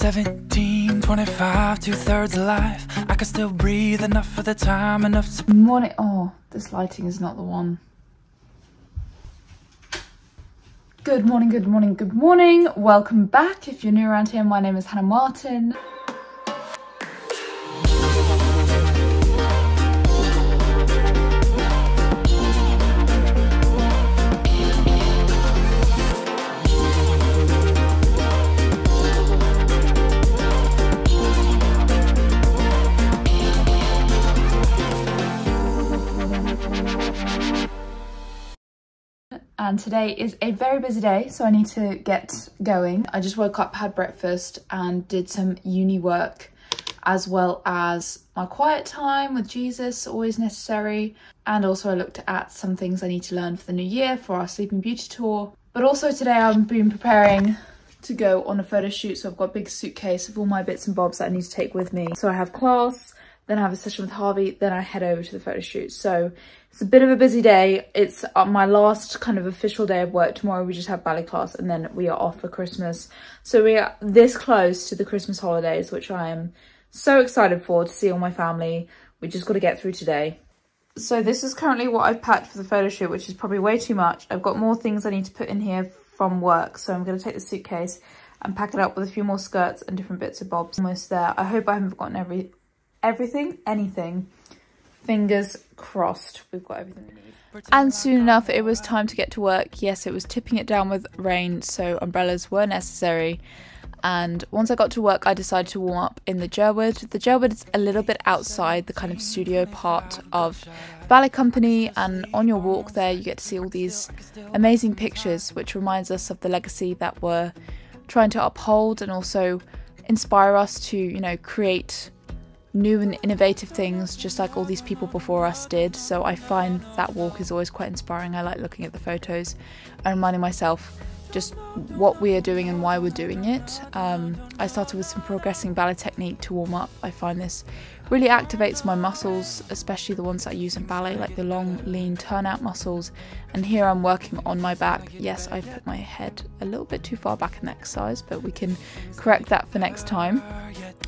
17, 25, 2/3 alive. I can still breathe enough of the time, enough to... Morning. Oh, this lighting is not the one. Good morning, good morning, good morning. Welcome back. If you're new around here, my name is Hannah Martin. And today is a very busy day, so I need to get going. I just woke up, had breakfast and did some uni work, as well as my quiet time with Jesus, always necessary. And also I looked at some things I need to learn for the new year for our Sleeping Beauty tour. But also today I've been preparing to go on a photo shoot, so I've got a big suitcase of all my bits and bobs that I need to take with me. So I have class, then I have a session with Harvey, then I head over to the photo shoot. So it's a bit of a busy day. It's my last kind of official day of work. Tomorrow we just have ballet class and then we are off for Christmas. So we are this close to the Christmas holidays, which I am so excited for, to see all my family. We just got to get through today. So this is currently what I've packed for the photo shoot, which is probably way too much. I've got more things I need to put in here from work. So I'm going to take the suitcase and pack it up with a few more skirts and different bits and bobs. Almost there. I hope I haven't forgotten anything. Fingers crossed, we've got everything we need. And soon enough it was time to get to work. Yes, it was tipping it down with rain, so umbrellas were necessary. And once I got to work, I decided to warm up in the Jerwood. The Jerwood is a little bit outside the kind of studio part of the ballet company, and on your walk there you get to see all these amazing pictures, which reminds us of the legacy that we're trying to uphold and also inspire us to, you know, create new and innovative things just like all these people before us did. So I find that walk is always quite inspiring. I like looking at the photos and reminding myself just what we are doing and why we're doing it. I started with some progressing ballet technique to warm up. I find this really activates my muscles, especially the ones I use in ballet, like the long, lean turnout muscles. And here I'm working on my back. Yes, I put my head a little bit too far back in the exercise, but we can correct that for next time.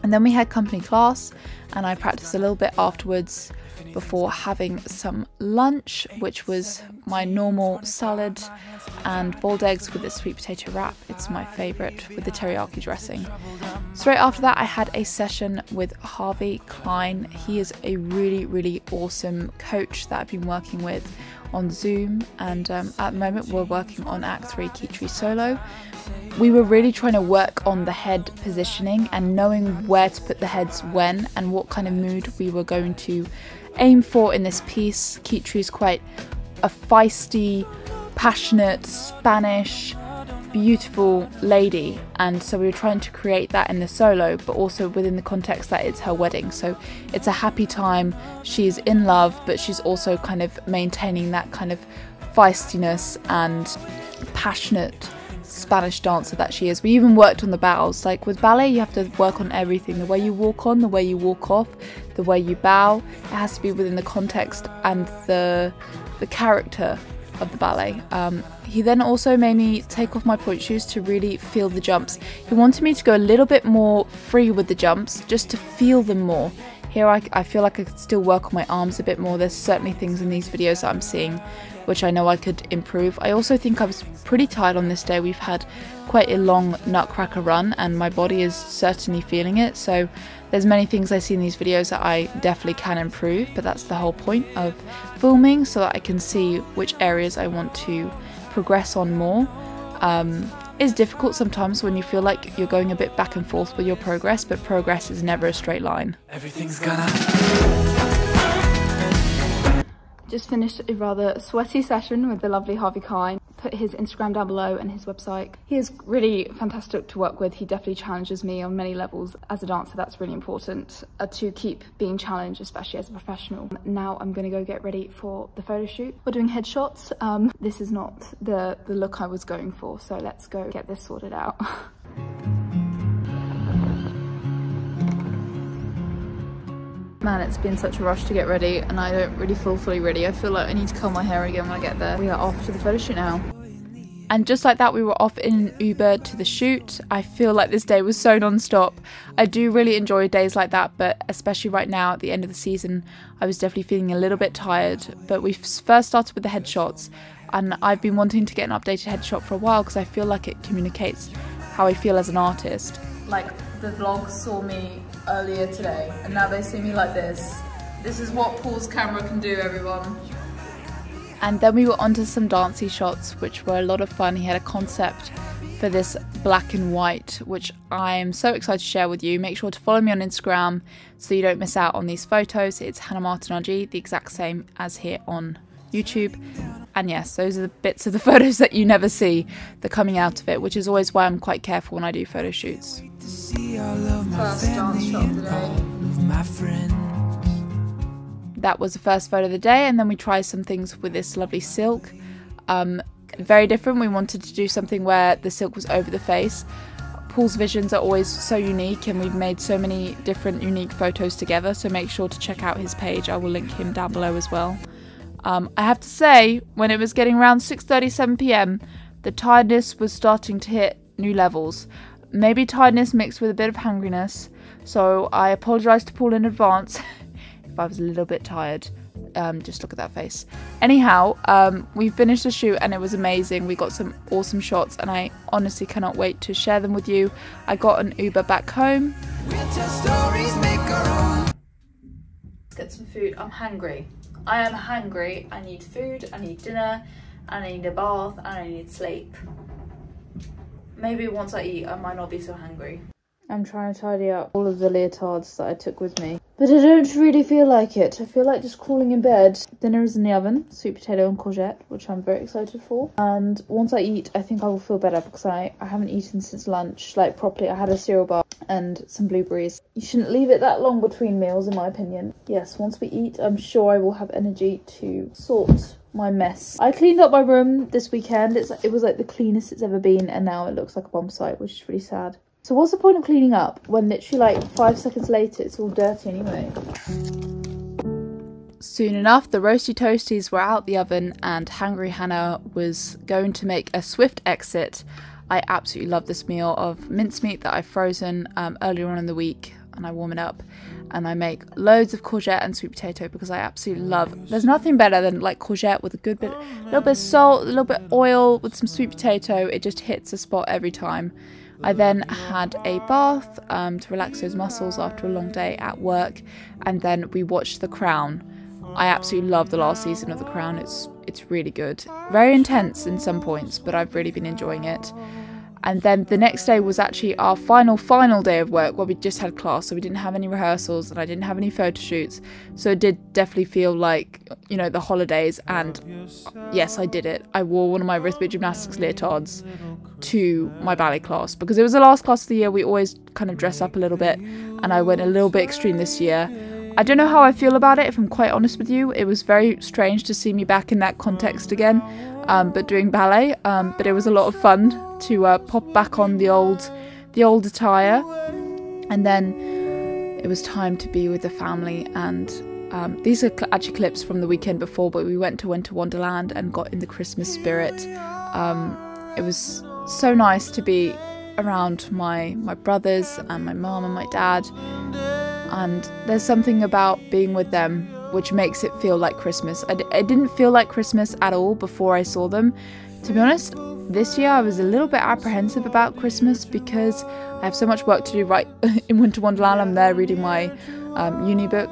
And then we had company class and I practiced a little bit afterwards before having some lunch, which was my normal salad and boiled eggs with a sweet potato wrap. It's my favourite, with the teriyaki dressing. Straight after that I had a session with Harvey Klein. He is a really awesome coach that I've been working with on Zoom, and at the moment we're working on Act 3 Kitri Solo. We were really trying to work on the head positioning and knowing where to put the heads when and what kind of mood we were going to aim for in this piece. Kitri is quite a feisty, passionate, Spanish, beautiful lady, and so we were trying to create that in the solo, but also within the context that it's her wedding. So it's a happy time, she's in love, but she's also kind of maintaining that kind of feistiness and passionate Spanish dancer that she is. We even worked on the bows. Like with ballet you have to work on everything, the way you walk on, the way you walk off, the way you bow. It has to be within the context and the character of the ballet. He then also made me take off my point shoes to really feel the jumps. He wanted me to go a little bit more free with the jumps, just to feel them more. Here I feel like I could still work on my arms a bit more. There's certainly things in these videos that I'm seeing which I know I could improve. I also think I was pretty tired on this day. We've had quite a long nutcracker run and my body is certainly feeling it. So there's many things I see in these videos that I definitely can improve, but that's the whole point of filming, so that I can see which areas I want to progress on more. It's difficult sometimes when you feel like you're going a bit back and forth with your progress, but progress is never a straight line. Everything's gonna... Just finished a rather sweaty session with the lovely Harvey Klein. Put his Instagram down below and his website. He is really fantastic to work with. He definitely challenges me on many levels. As a dancer, that's really important to keep being challenged, especially as a professional. Now I'm gonna go get ready for the photo shoot. We're doing headshots. This is not the look I was going for, so let's go get this sorted out. Man, it's been such a rush to get ready and I don't really feel fully ready. I feel like I need to curl my hair again when I get there. We are off to the photo shoot now. And just like that, we were off in an Uber to the shoot. I feel like this day was so non-stop. I do really enjoy days like that, but especially right now at the end of the season, I was definitely feeling a little bit tired. But we first started with the headshots, and I've been wanting to get an updated headshot for a while because I feel like it communicates how I feel as an artist. Like, the vlog saw me earlier today, and now they see me like this. This is what Paul's camera can do, everyone. And then we were onto some dancey shots, which were a lot of fun. He had a concept for this black and white, which I am so excited to share with you. Make sure to follow me on Instagram so you don't miss out on these photos. It's HannahMartinRG, the exact same as here on YouTube. And yes, those are the bits of the photos that you never see, the coming out of it, which is always why I'm quite careful when I do photo shoots. First dance shot of the day. That was the first photo of the day, and then we tried some things with this lovely silk. Very different. We wanted to do something where the silk was over the face. Paul's visions are always so unique, and we've made so many different unique photos together, so make sure to check out his page. I will link him down below as well. I have to say, when it was getting around 6:37 p.m, the tiredness was starting to hit new levels. Maybe tiredness mixed with a bit of hungriness, so I apologise to Paul in advance if I was a little bit tired. Just look at that face. Anyhow, we finished the shoot and it was amazing. We got some awesome shots and I honestly cannot wait to share them with you. I got an Uber back home. Let's get some food. I'm hungry. I am hungry. I need food, I need dinner, I need a bath, and I need sleep. Maybe once I eat, I might not be so hungry. I'm trying to tidy up all of the leotards that I took with me, but I don't really feel like it. I feel like just crawling in bed. Dinner is in the oven, sweet potato and courgette, which I'm very excited for. And once I eat, I think I will feel better because I haven't eaten since lunch, like properly. I had a cereal bar and some blueberries. You shouldn't leave it that long between meals, in my opinion. Yes, once we eat, I'm sure I will have energy to sort my mess. I cleaned up my room this weekend. It was like the cleanest it's ever been, and now it looks like a bomb site, which is really sad. So what's the point of cleaning up when literally like 5 seconds later it's all dirty anyway? Soon enough, the roasty toasties were out the oven and Hungry Hannah was going to make a swift exit. I absolutely love this meal of mincemeat that I've frozen earlier on in the week, and I warm it up and I make loads of courgette and sweet potato because I absolutely love. There's nothing better than like courgette with a little bit of salt, a little bit of oil with some sweet potato. It just hits the spot every time. I then had a bath to relax those muscles after a long day at work, and then we watched The Crown. I absolutely love the last season of The Crown. It's really good. Very intense in some points, but I've really been enjoying it. And then the next day was actually our final day of work where we just had class, so we didn't have any rehearsals and I didn't have any photo shoots. So it did definitely feel like, you know, the holidays, and yes, I did it. I wore one of my rhythmic gymnastics leotards to my ballet class because it was the last class of the year. We always kind of dress up a little bit, and I went a little bit extreme this year. I don't know how I feel about it, if I'm quite honest with you. It was very strange to see me back in that context again, but doing ballet. But it was a lot of fun to pop back on the old attire. And then it was time to be with the family. And these are actually clips from the weekend before, but we went to Winter Wonderland and got in the Christmas spirit. It was so nice to be around my brothers and my mum and my dad. And there's something about being with them which makes it feel like Christmas. It didn't feel like Christmas at all before I saw them. To be honest, this year I was a little bit apprehensive about Christmas because I have so much work to do right in Winter Wonderland. I'm there reading my uni book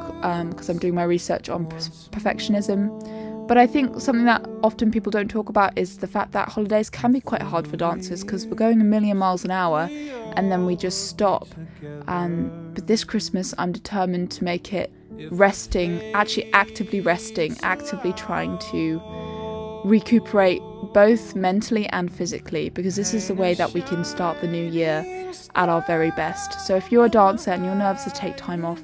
because I'm doing my research on perfectionism. But I think something that often people don't talk about is the fact that holidays can be quite hard for dancers because we're going a million miles an hour and then we just stop. But this Christmas I'm determined to make it resting, actually actively resting, actively trying to recuperate both mentally and physically, because this is the way that we can start the new year at our very best. So if you're a dancer and you're nervous to take time off,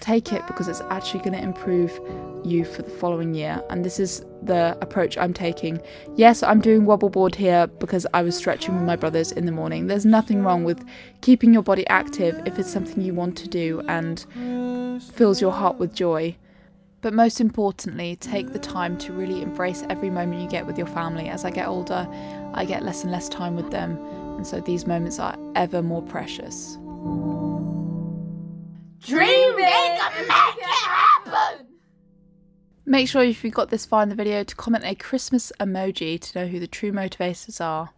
take it, because it's actually going to improve you for the following year. And this is the approach I'm taking. Yes, I'm doing wobble board here because I was stretching with my brothers in the morning. There's nothing wrong with keeping your body active if it's something you want to do and fills your heart with joy. But most importantly, take the time to really embrace every moment you get with your family. As I get older, I get less and less time with them, and so these moments are ever more precious. Dream big and make it happen! Make sure if you got this far in the video to comment a Christmas emoji to know who the true motivators are.